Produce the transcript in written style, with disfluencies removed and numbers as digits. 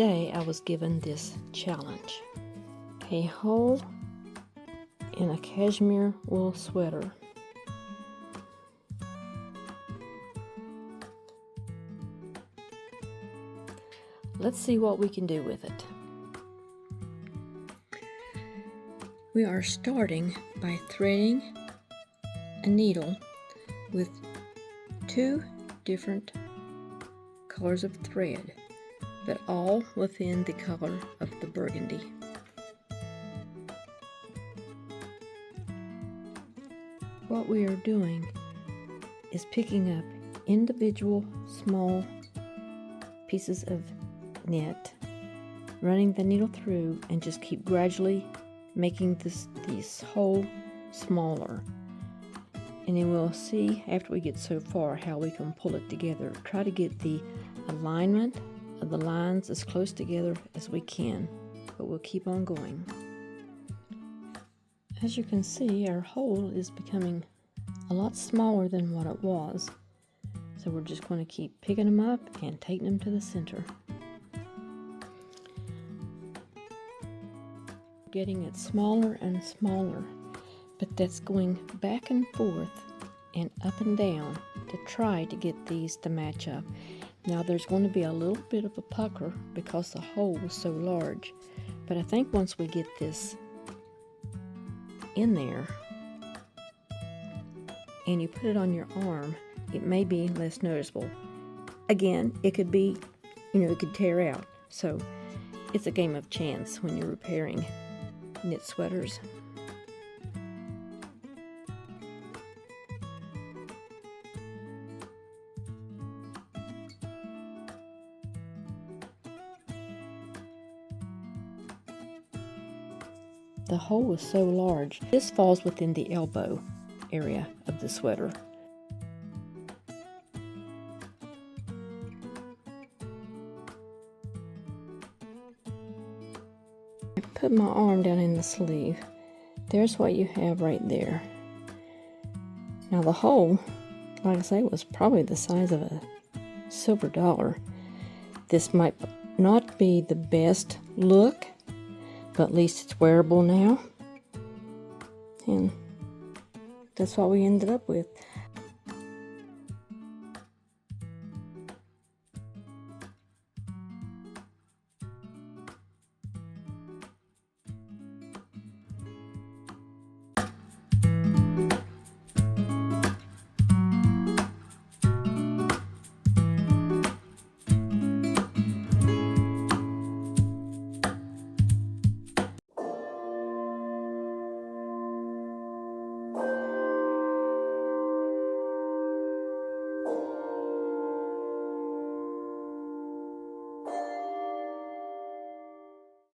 today I was given this challenge. A hole in a cashmere wool sweater. Let's see what we can do with it. We are starting by threading a needle with 2 different colors of thread, but all within the color of the burgundy. What we are doing is picking up individual small pieces of knit, running the needle through, and just keep gradually making this hole smaller. And then we'll see after we get so far how we can pull it together. Try to get the alignment of the lines as close together as we can, but we'll keep on going. As you can see, our hole is becoming a lot smaller than what it was. So we're just going to keep picking them up and taking them to the center. Getting it smaller and smaller, but that's going back and forth and up and down to try to get these to match up. Now there's going to be a little bit of a pucker because the hole was so large, but I think once we get this in there and you put it on your arm, it may be less noticeable. Again, it could be, it could tear out. So it's a game of chance when you're repairing knit sweaters. The hole was so large. This falls within the elbow area of the sweater. Put my arm down in the sleeve. There's what you have right there. Now the hole, like I say, was probably the size of a silver dollar. This might not be the best look, but at least it's wearable now. And that's what we ended up with.